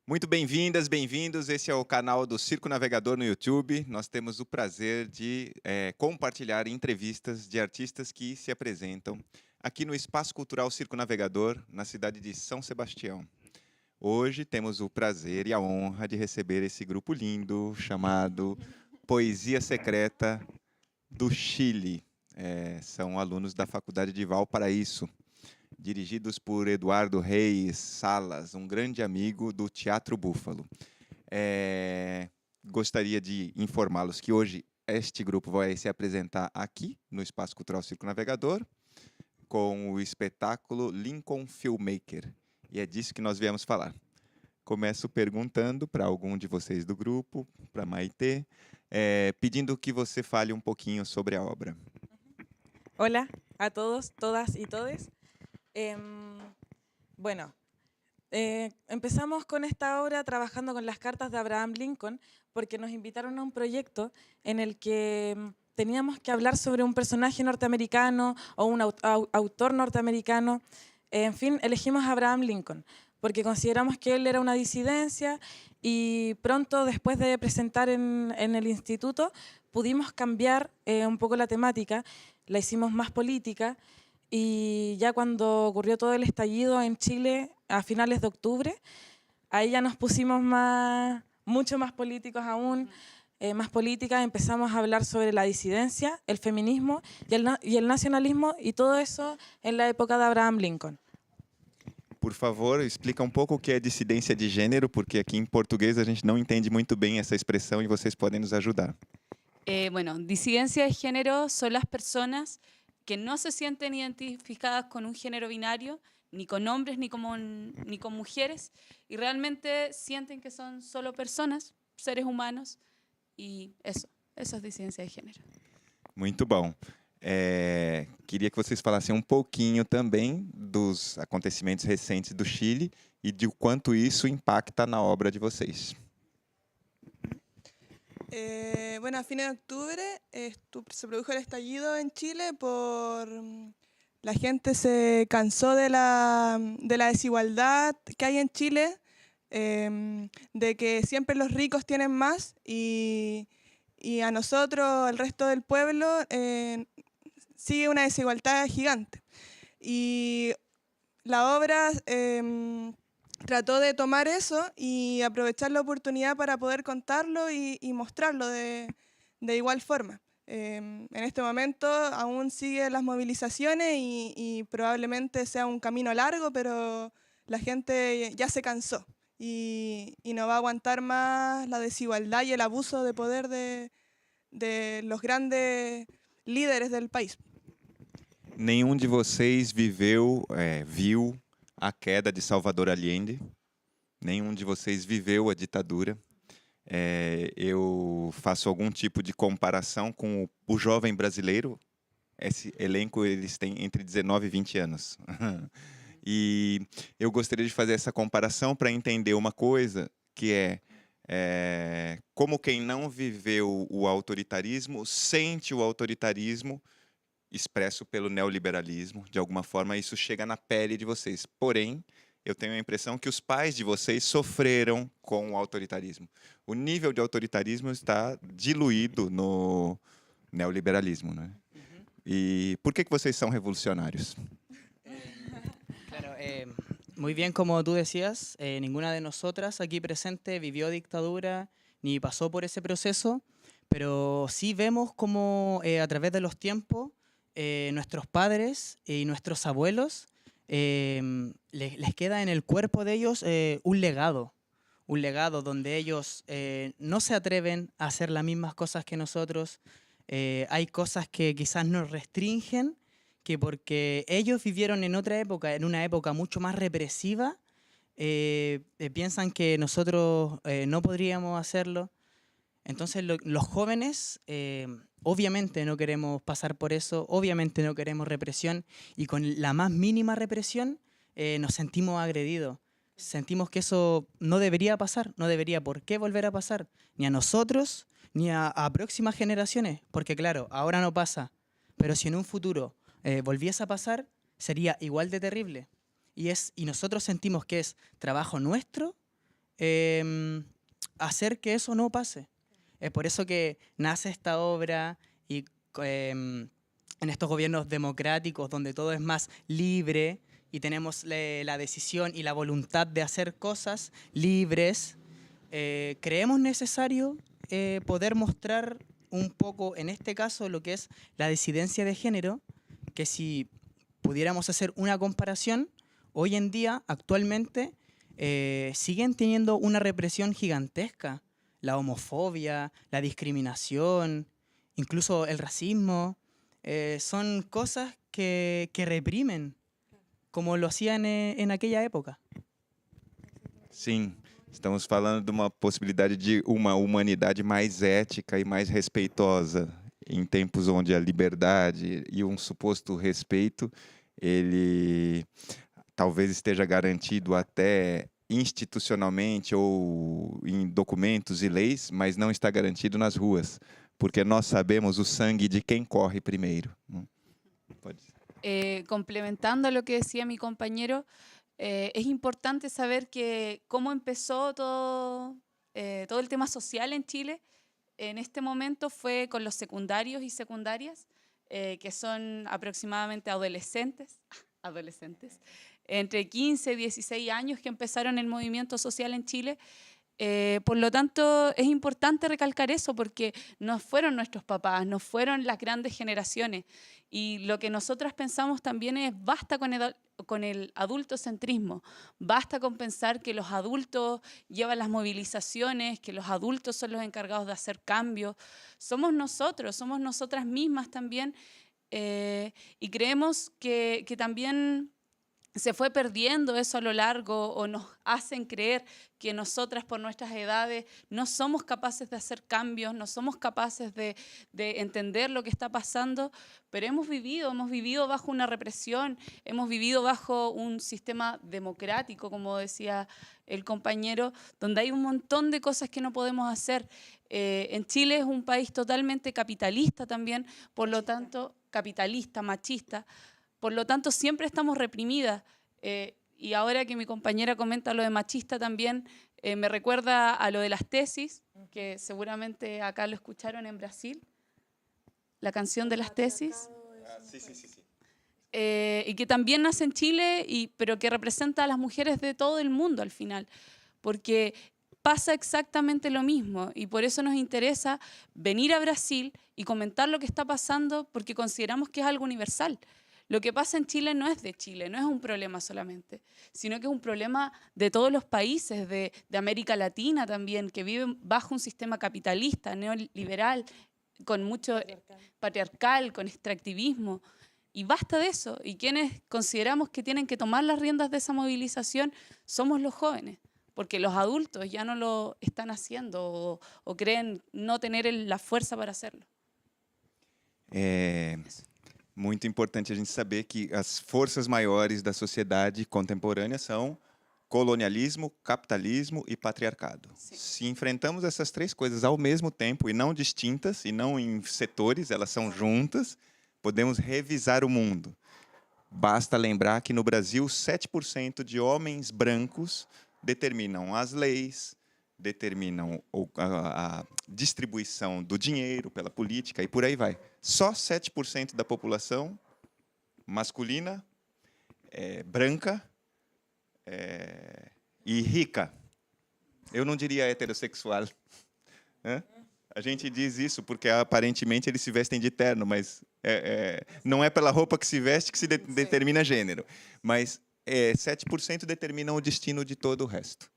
Muito bem-vindas, bem-vindos. Esse é o canal do Circo Navegador no YouTube. Nós temos o prazer de compartilhar entrevistas de artistas que se apresentam aqui no Espaço Cultural Circo Navegador, na cidade de São Sebastião. Hoje temos o prazer e a honra de receber esse grupo lindo chamado Poesia Secreta do Chile. São alunos da Faculdade de Valparaíso, dirigidos por Eduardo Reis Salas, um grande amigo do Teatro Búfalo. Gostaria de informá-los que hoje este grupo vai se apresentar aqui no Espaço Cultural Circo Navegador com o espetáculo Lincoln Filmmaker. E é disso que nós viemos falar. Começo perguntando para algum de vocês do grupo, para Maitê, pedindo que você fale um pouquinho sobre a obra. Hola a todos, todas y todes. Bueno, empezamos con esta obra trabajando con las cartas de Abraham Lincoln porque nos invitaron a un proyecto en el que teníamos que hablar sobre un personaje norteamericano o un autor norteamericano. En fin, elegimos a Abraham Lincoln porque consideramos que él era una disidencia y pronto después de presentar en el instituto pudimos cambiar un poco la temática, la hicimos más política. Y ya cuando ocurrió todo el estallido en Chile a finales de octubre, ahí ya nos pusimos mucho más políticos aún, más políticas, empezamos a hablar sobre la disidencia, el feminismo y el nacionalismo y todo eso en la época de Abraham Lincoln. Por favor, explica um pouco o que é dissidência de gênero, porque aqui em português a gente não entende muito bem essa expressão e vocês podem nos ajudar. Bueno, disidencia de género son las personas que no se sienten identificadas con un género binario, ni con hombres ni con mujeres, y realmente sienten que son solo personas, seres humanos, y eso es disidencia de género. Muito bom. Queria que vocês falassem um pouquinho também dos acontecimentos recentes do Chile e de quanto isso impacta na obra de vocês. Bueno, a fines de octubre se produjo el estallido en Chile por la gente se cansó de la desigualdad que hay en Chile, de que siempre los ricos tienen más y a nosotros, el resto del pueblo, sigue una desigualdad gigante. Y la obra trató de tomar eso y aprovechar la oportunidad para poder contarlo y mostrarlo de igual forma. En este momento aún siguen las movilizaciones y probablemente sea un camino largo, pero la gente ya se cansó y no va a aguantar más la desigualdad y el abuso de poder de los grandes líderes del país. Nenhum de vocês viu a queda de Salvador Allende. Nenhum de vocês viveu a ditadura. Eu faço algum tipo de comparação com o jovem brasileiro. Esse elenco, eles têm entre 19 e 20 anos. E eu gostaria de fazer essa comparação para entender uma coisa, que é como quem não viveu o autoritarismo sente o autoritarismo expresso pelo neoliberalismo. De alguma forma, isso chega na pele de vocês. Porém, eu tenho a impressão que os pais de vocês sofreram com o autoritarismo. O nível de autoritarismo está diluído no neoliberalismo, né? E por que vocês são revolucionários? Claro, muy bien, como tú decías, ninguna de nosotras aquí presente vivió dictadura ni pasó por ese proceso, pero sí vemos como a través de los tiempos nuestros padres y nuestros abuelos les queda en el cuerpo de ellos un legado donde ellos no se atreven a hacer las mismas cosas que nosotros. Hay cosas que quizás nos restringen, que porque ellos vivieron en otra época, en una época mucho más represiva, piensan que nosotros no podríamos hacerlo. Entonces los jóvenes obviamente no queremos pasar por eso, obviamente no queremos represión, y con la más mínima represión nos sentimos agredidos. Sentimos que eso no debería pasar, no debería por qué volver a pasar, ni a nosotros, ni a próximas generaciones, porque claro, ahora no pasa, pero si en un futuro volviese a pasar, sería igual de terrible. Y nosotros sentimos que es trabajo nuestro hacer que eso no pase. Es por eso que nace esta obra y en estos gobiernos democráticos donde todo es más libre y tenemos la decisión y la voluntad de hacer cosas libres, creemos necesario poder mostrar un poco, en este caso, lo que es la disidencia de género, que si pudiéramos hacer una comparación, hoy en día, actualmente, siguen teniendo una represión gigantesca. La homofobia, la discriminación, incluso el racismo, son cosas que reprimen, como lo hacían en aquella época. Sim, estamos falando de uma possibilidade de uma humanidade mais ética e mais respeitosa em tempos onde a liberdade e um suposto respeito ele talvez esteja garantido até institucionalmente ou em documentos e leis, mas não está garantido nas ruas, porque nós sabemos o sangue de quem corre primeiro. Pode. Complementando a lo que decía mi compañero, es importante saber que cómo empezó todo el tema social en Chile. En este momento fue con los secundarios y secundarias, que son aproximadamente adolescentes, entre 15 y 16 años que empezaron el movimiento social en Chile. Por lo tanto, es importante recalcar eso porque no fueron nuestros papás, no fueron las grandes generaciones. Y lo que nosotras pensamos también es basta con el adultocentrismo, basta con pensar que los adultos llevan las movilizaciones, que los adultos son los encargados de hacer cambios. Somos nosotros, somos nosotras mismas también, y creemos que también se fue perdiendo eso a lo largo o nos hacen creer que nosotras por nuestras edades no somos capaces de hacer cambios, no somos capaces de entender lo que está pasando, pero hemos vivido bajo una represión, hemos vivido bajo un sistema democrático, como decía el compañero, donde hay un montón de cosas que no podemos hacer. En Chile es un país totalmente capitalista también, por lo tanto, capitalista, machista. Por lo tanto, siempre estamos reprimidas. Y ahora que mi compañera comenta lo de machista también, me recuerda a lo de las tesis, que seguramente acá lo escucharon en Brasil, la canción de las tesis. Sí. Y que también nace en Chile, pero que representa a las mujeres de todo el mundo al final. Porque pasa exactamente lo mismo y por eso nos interesa venir a Brasil y comentar lo que está pasando porque consideramos que es algo universal. Lo que pasa en Chile no es de Chile, no es un problema solamente, sino que es un problema de todos los países, de América Latina también, que viven bajo un sistema capitalista, neoliberal, con mucho patriarcal, con extractivismo. Y basta de eso. Y quienes consideramos que tienen que tomar las riendas de esa movilización somos los jóvenes, porque los adultos ya no lo están haciendo o creen no tener la fuerza para hacerlo. Muito importante a gente saber que as forças maiores da sociedade contemporânea são colonialismo, capitalismo e patriarcado. Sim. Se enfrentamos essas três coisas ao mesmo tempo e não distintas, e não em setores, elas são juntas, podemos revisar o mundo. Basta lembrar que no Brasil, 7% de homens brancos determinam as leis, determinam a distribuição do dinheiro pela política e por aí vai. Só 7% da população masculina, branca e rica. Eu não diria heterossexual. Né? A gente diz isso porque aparentemente eles se vestem de terno, mas não é pela roupa que se veste que se determina gênero. Mas 7% determinam o destino de todo o resto.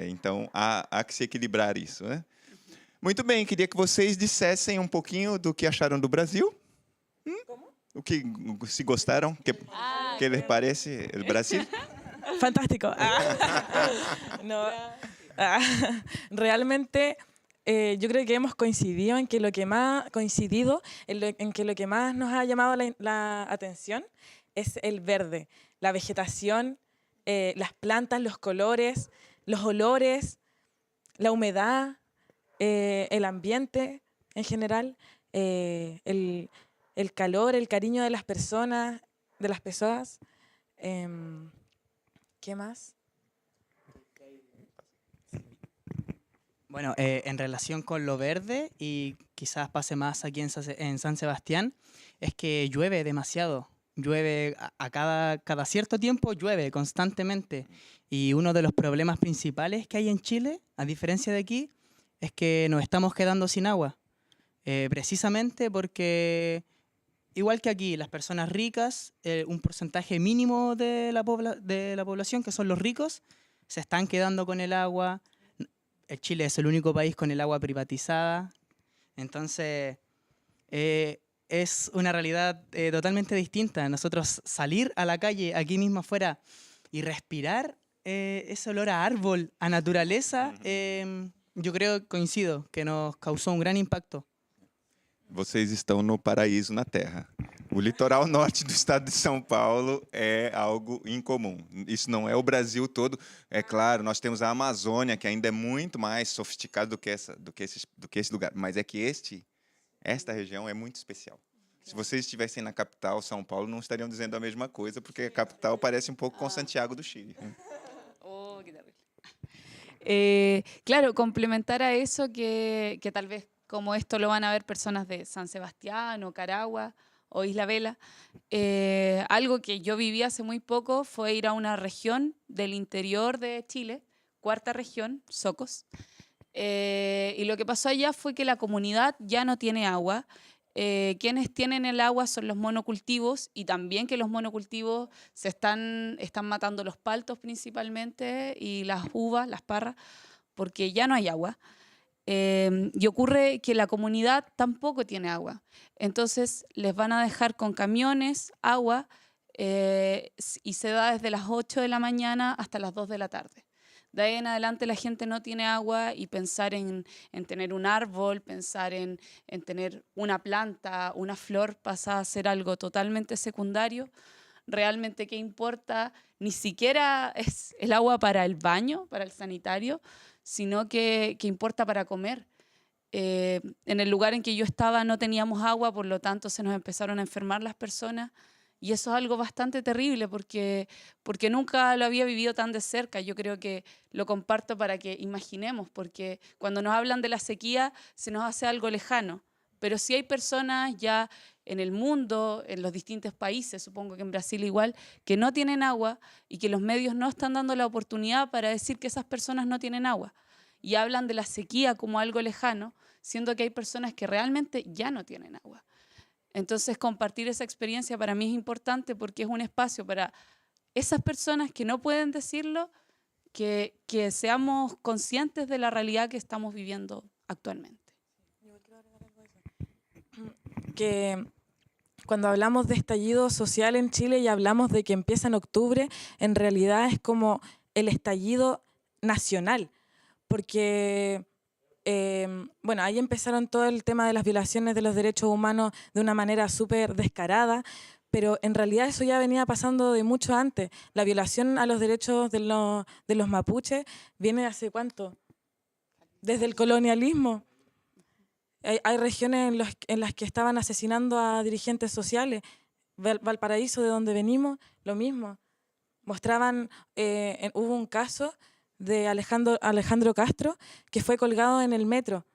Então, há que se equilibrar isso. Né? Muito bem, queria que vocês dissessem um pouquinho do que acharam do Brasil. ¿Cómo? O que, se gostaram, que les parece o Brasil? Fantástico. No, realmente yo creo que hemos coincidido en que lo que más nos ha llamado la atención es el verde, la vegetación, las plantas, los colores, los olores, la humedad, el ambiente en general, el calor, el cariño de las personas, ¿qué más? Bueno, en relación con lo verde, y quizás pase más aquí en San Sebastián, es que llueve demasiado. Llueve a cada cierto tiempo, llueve constantemente. Y uno de los problemas principales que hay en Chile, a diferencia de aquí, es que nos estamos quedando sin agua. Precisamente porque, igual que aquí, las personas ricas, un porcentaje mínimo de de la población, que son los ricos, se están quedando con el agua. Chile es el único país con el agua privatizada. Entonces, es una realidad totalmente distinta. Nosotros salir a la calle, aquí mismo afuera, y respirar ese olor a árbol, a naturaleza, yo creo, coincido, que nos causó un gran impacto. Vocês estão no paraíso na Terra. O litoral norte do estado de São Paulo é algo incomum. Isso não é o Brasil todo. É claro, nós temos a Amazônia, que ainda é muito mais sofisticada do que esse lugar. Mas é que esta região é muito especial. Se vocês estivessem na capital, São Paulo, não estariam dizendo a mesma coisa, porque a capital parece um pouco com Santiago do Chile. Oh, qué terrible. Claro, complementar a eso que tal vez como esto lo van a ver personas de San Sebastián o Caragua o Isla Vela, algo que yo viví hace muy poco fue ir a una región del interior de Chile, cuarta región, Socos, y lo que pasó allá fue que la comunidad ya no tiene agua. Quienes tienen el agua son los monocultivos, y también que los monocultivos están matando los paltos principalmente y las uvas, las parras, porque ya no hay agua. Y ocurre que la comunidad tampoco tiene agua. Entonces les van a dejar con camiones agua, y se da desde las 8 de la mañana hasta las 2 de la tarde. De ahí en adelante la gente no tiene agua, y pensar en tener un árbol, pensar en tener una planta, una flor, pasa a ser algo totalmente secundario. Realmente, ¿qué importa? Ni siquiera es el agua para el baño, para el sanitario, sino que importa para comer. En el lugar en que yo estaba no teníamos agua, por lo tanto se nos empezaron a enfermar las personas. Y eso es algo bastante terrible porque nunca lo había vivido tan de cerca. Yo creo que lo comparto para que imaginemos, porque cuando nos hablan de la sequía se nos hace algo lejano. Pero sí hay personas ya en el mundo, en los distintos países, supongo que en Brasil igual, que no tienen agua, y que los medios no están dando la oportunidad para decir que esas personas no tienen agua. Y hablan de la sequía como algo lejano, siendo que hay personas que realmente ya no tienen agua. Entonces, compartir esa experiencia para mí es importante, porque es un espacio para esas personas que no pueden decirlo, que seamos conscientes de la realidad que estamos viviendo actualmente. Que cuando hablamos de estallido social en Chile y hablamos de que empieza en octubre, en realidad es como el estallido nacional, porque bueno, ahí empezaron todo el tema de las violaciones de los derechos humanos de una manera súper descarada, pero en realidad eso ya venía pasando de mucho antes. La violación a los derechos de los mapuches viene hace ¿cuánto? Desde el colonialismo. Hay regiones en las que estaban asesinando a dirigentes sociales. Valparaíso, de donde venimos, lo mismo. Mostraban, hubo un caso de Alejandro Castro, que fue colgado en el metro,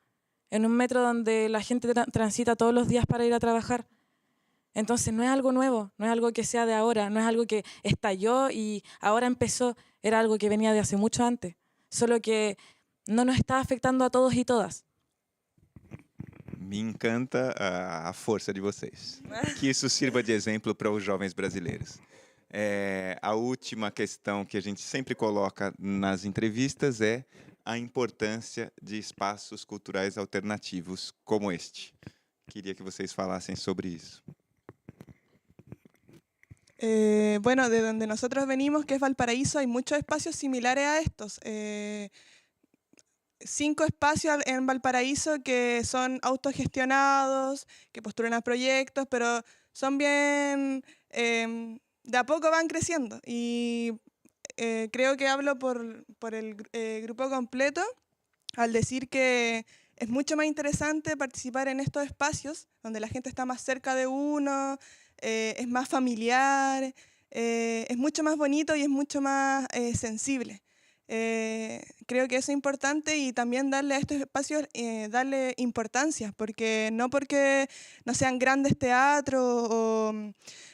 en un metro donde la gente transita todos los días para ir a trabajar. Entonces no es algo nuevo, no es algo que sea de ahora, no es algo que estalló y ahora empezó, era algo que venía de hace mucho antes, solo que no nos está afectando a todos y todas. Me encanta a força de vocês. Que isso sirva de exemplo para os jovens brasileiros. A última questão que a gente sempre coloca nas entrevistas é a importância de espaços culturais alternativos como este. Queria que vocês falassem sobre isso. Bueno, de donde nosotros venimos, que es Valparaíso, hay muchos espacios similares a estos. 5 espacios en Valparaíso que son autogestionados, que postulan a proyectos, pero son bien... de a poco van creciendo, y creo que hablo por el grupo completo al decir que es mucho más interesante participar en estos espacios donde la gente está más cerca de uno, es más familiar, es mucho más bonito y es mucho más sensible. Creo que eso es importante y también darle a estos espacios, darle importancia, porque no porque no sean grandes teatros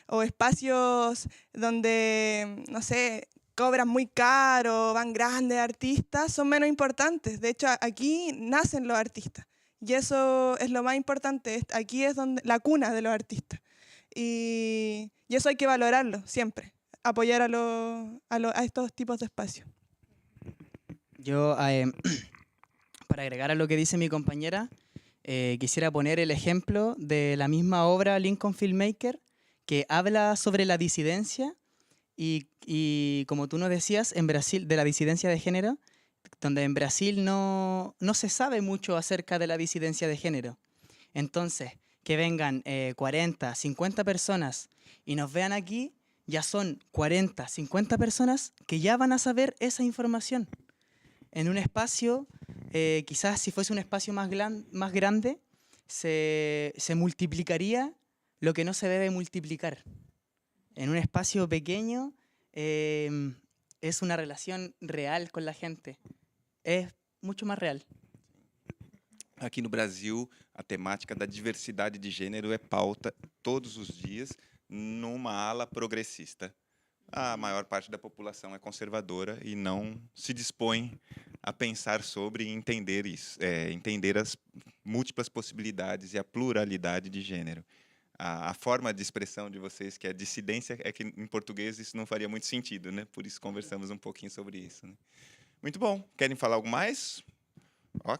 o espacios donde, no sé, cobran muy caro, van grandes artistas, son menos importantes. De hecho, aquí nacen los artistas y eso es lo más importante. Aquí es donde, la cuna de los artistas y eso hay que valorarlo siempre, apoyar a estos tipos de espacios. Yo, para agregar a lo que dice mi compañera, quisiera poner el ejemplo de la misma obra Lincoln Filmmaker, que habla sobre la disidencia y como tú nos decías, en Brasil, de la disidencia de género, donde en Brasil no se sabe mucho acerca de la disidencia de género. Entonces, que vengan 40, 50 personas y nos vean aquí, ya son 40, 50 personas que ya van a saber esa información. En un espacio, quizás si fuese un espacio más grande, se multiplicaría lo que no se debe multiplicar. En un espacio pequeño es una relación real con la gente. Es mucho más real. Aqui no Brasil, a temática da diversidade de gênero é pauta todos os dias numa ala progressista. A maior parte da população é conservadora e não se dispõe a pensar sobre e entender isso, entender as múltiplas possibilidades e a pluralidade de gênero. A forma de expressão de vocês, que é dissidência, é que em português isso não faria muito sentido, né? Por isso conversamos um pouquinho sobre isso. Né? Muito bom. Querem falar algo mais? Ó.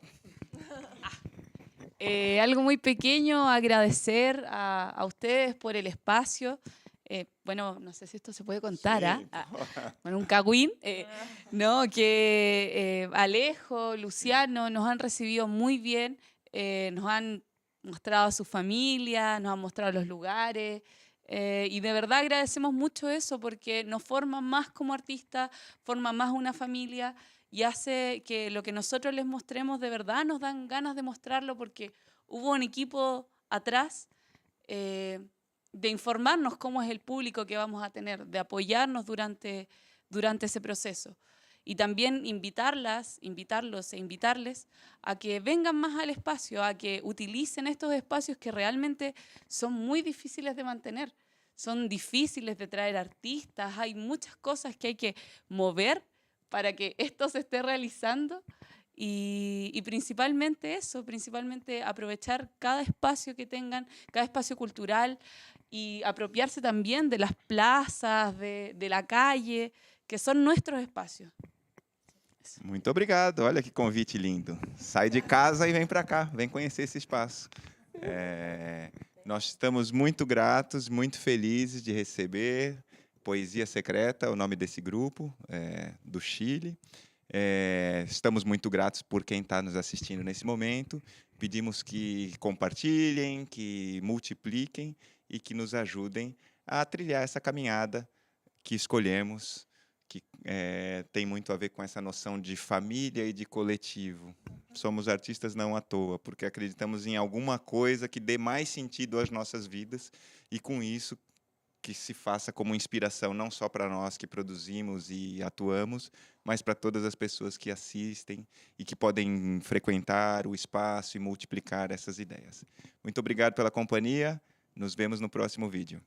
Algo muy pequeño, agradecer a ustedes por el espacio. Bueno, no sé si esto se puede contar, Sí. Bueno, un cagüín, ¿no? Que Alejo, Luciano nos han recibido muy bien, nos han mostrado a su familia, nos han mostrado los lugares, y de verdad agradecemos mucho eso porque nos forma más como artistas, forma más una familia y hace que lo que nosotros les mostremos de verdad nos dan ganas de mostrarlo porque hubo un equipo atrás de informarnos cómo es el público que vamos a tener, de apoyarnos durante ese proceso. Y también invitarlos e invitarles a que vengan más al espacio, a que utilicen estos espacios que realmente son muy difíciles de mantener, son difíciles de traer artistas, hay muchas cosas que hay que mover para que esto se esté realizando y principalmente eso, principalmente aprovechar cada espacio que tengan, cada espacio cultural y apropiarse también de las plazas, de la calle, que son nuestros espacios. Muito obrigado. Olha que convite lindo. Sai de casa e vem para cá, vem conhecer esse espaço. Nós estamos muito gratos, muito felizes de receber Poesia Secreta, o nome desse grupo, do Chile. Estamos muito gratos por quem está nos assistindo nesse momento. Pedimos que compartilhem, que multipliquem e que nos ajudem a trilhar essa caminhada que escolhemos, que tem muito a ver com essa noção de família e de coletivo. Somos artistas não à toa, porque acreditamos em alguma coisa que dê mais sentido às nossas vidas e, com isso, que se faça como inspiração não só para nós que produzimos e atuamos, mas para todas as pessoas que assistem e que podem frequentar o espaço e multiplicar essas ideias. Muito obrigado pela companhia. Nos vemos no próximo vídeo.